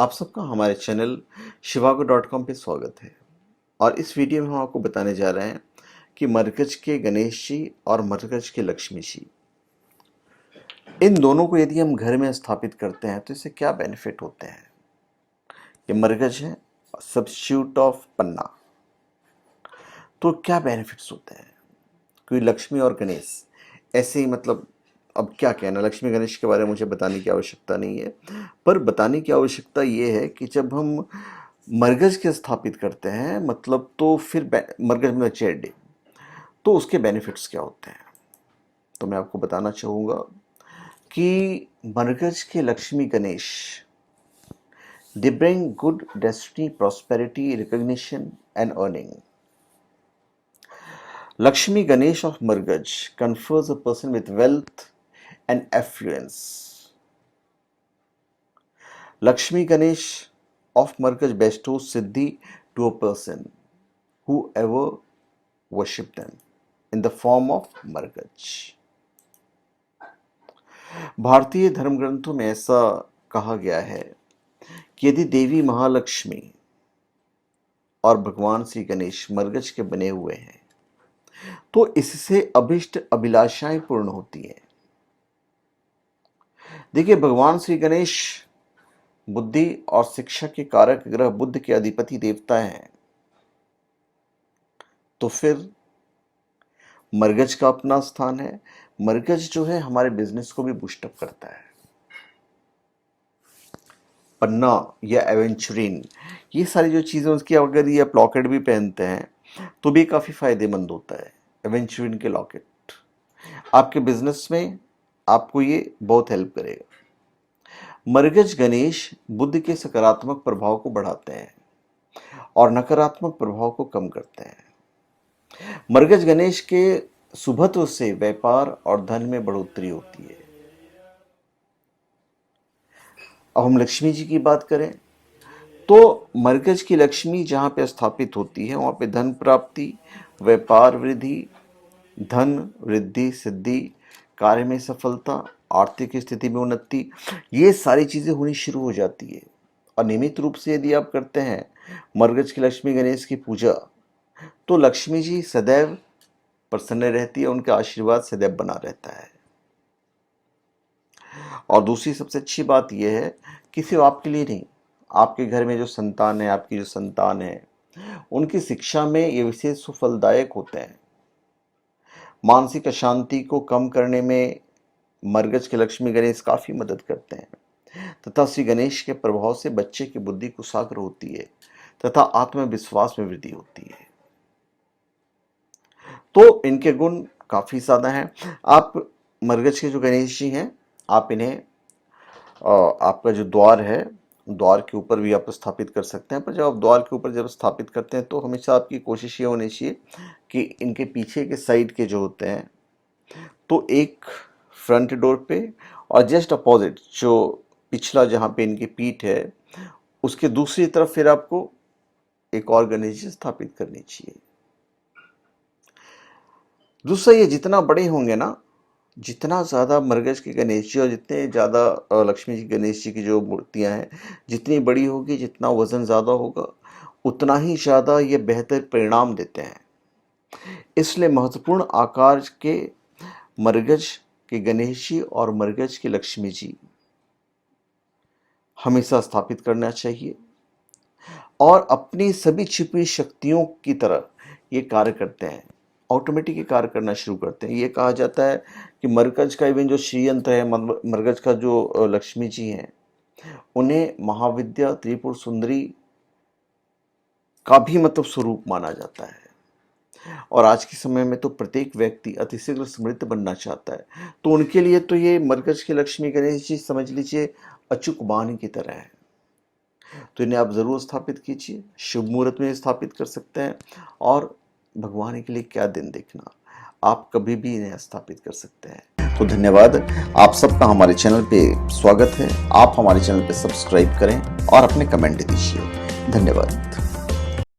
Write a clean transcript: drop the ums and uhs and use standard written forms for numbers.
आप सबका हमारे चैनल shivago.com पे स्वागत है। और इस वीडियो में हम आपको बताने जा रहे हैं कि मरकज के गणेश जी और मरकज के लक्ष्मी जी, इन दोनों को यदि हम घर में स्थापित करते हैं तो इससे क्या बेनिफिट होते हैं। ये मरकज है सब्स्टिट्यूट ऑफ पन्ना, तो क्या बेनिफिट्स होते हैं। कोई लक्ष्मी और गणेश ऐसे ही, मतलब अब क्या कहना, लक्ष्मी गणेश के बारे में मुझे बताने की आवश्यकता नहीं है, पर बताने की आवश्यकता ये है कि जब हम मरकज के स्थापित करते हैं, मतलब तो फिर मरकज में चेयर, तो उसके बेनिफिट्स क्या होते हैं। तो मैं आपको बताना चाहूँगा कि मरकज के Lakshmi Ganesh, they bring good destiny, prosperity, recognition and earning. Lakshmi Ganesh of Margaj confers a person with wealth and affluence. Lakshmi Ganesh of Margaj bestows Siddhi to a person who ever worship them in the form of Margaj. भारतीय धर्म ग्रंथों में ऐसा कहा गया है कि यदि देवी महालक्ष्मी और भगवान श्री गणेश मरगज के बने हुए हैं तो इससे अभिष्ट अभिलाषाएं पूर्ण होती है। देखिए, भगवान श्री गणेश बुद्धि और शिक्षा के कारक ग्रह बुद्ध के अधिपति देवता हैं, तो फिर मरगज का अपना स्थान है। मरगज जो है हमारे बिजनेस को भी बूस्टअप करता है। पन्ना या एवेंचुरिन, ये सारी जो चीजें उसकी, अगर ये आप लॉकेट भी पहनते हैं तो भी काफी फायदेमंद होता है। एवेंचुरिन के लॉकेट आपके बिजनेस में आपको ये बहुत हेल्प करेगा। मरगज गणेश बुद्ध के सकारात्मक प्रभाव को बढ़ाते हैं और नकारात्मक प्रभाव को कम करते हैं। मरगज गणेश के शुभत्व से व्यापार और धन में बढ़ोतरी होती है। अब हम लक्ष्मी जी की बात करें तो मरकज की लक्ष्मी जहाँ पे स्थापित होती है वहाँ पे धन प्राप्ति, व्यापार वृद्धि, धन वृद्धि, सिद्धि, कार्य में सफलता, आर्थिक स्थिति में उन्नति, ये सारी चीज़ें होनी शुरू हो जाती है। और नियमित रूप से यदि आप करते हैं मरकज की लक्ष्मी गणेश की पूजा, तो लक्ष्मी जी सदैव प्रसन्न रहती है, उनका आशीर्वाद सदैव बना रहता है। और दूसरी सबसे अच्छी बात यह है कि सिर्फ आपके लिए नहीं, आपके घर में जो संतान है, आपकी जो संतान है, उनकी शिक्षा में ये विशेष फलदायक होते हैं। मानसिक अशांति को कम करने में मरगज के लक्ष्मी गणेश काफी मदद करते हैं तथा श्री गणेश के प्रभाव से बच्चे की बुद्धि कुशाग्र होती है तथा आत्मविश्वास में वृद्धि होती है। तो इनके गुण काफी ज्यादा हैं। आप मरगज के जो गणेश जी हैं, आप इन्हें आपका जो द्वार है, द्वार के ऊपर भी आप स्थापित कर सकते हैं। पर जब आप द्वार के ऊपर जब स्थापित करते हैं तो हमेशा आपकी कोशिश ये होनी चाहिए कि इनके पीछे के साइड के जो होते हैं, तो एक फ्रंट डोर पे और जस्ट अपोजिट जो पिछला जहाँ पे इनकी पीठ है, उसके दूसरी तरफ फिर आपको एक और गणेश जी स्थापित करनी चाहिए। दूसरा, ये जितना बड़े होंगे ना, जितना ज़्यादा मरगज के गणेश जी और जितने ज़्यादा लक्ष्मी जी गणेश जी की जो मूर्तियां हैं, जितनी बड़ी होगी, जितना वज़न ज़्यादा होगा, उतना ही ज़्यादा ये बेहतर परिणाम देते हैं। इसलिए महत्वपूर्ण आकार के मरगज के गणेश जी और मरगज के लक्ष्मी जी हमेशा स्थापित करना चाहिए और अपनी सभी छिपी शक्तियों की तरह ये कार्य करते हैं, ऑटोमेटिक ये कार्य करना शुरू करते हैं। ये कहा जाता है कि मरकज का इवन जो श्रीयंत्र है, मरकज का जो लक्ष्मी जी हैं, उन्हें महाविद्या त्रिपुर सुंदरी का भी मतलब स्वरूप माना जाता है। और आज के समय में तो प्रत्येक व्यक्ति अतिशीघ्र समृद्ध बनना चाहता है, तो उनके लिए तो ये मरकज के लक्ष्मी गणेश जी समझ लीजिए अचूक वाणी की तरह है। तो इन्हें आप जरूर स्थापित कीजिए, शुभ मुहूर्त में स्थापित कर सकते हैं। और भगवान के लिए क्या दिन देखना, आप कभी भी इन्हें स्थापित कर सकते हैं। तो धन्यवाद, आप सबका हमारे चैनल पे स्वागत है। आप हमारे चैनल पे सब्सक्राइब करें और अपने कमेंट दीजिए। धन्यवाद।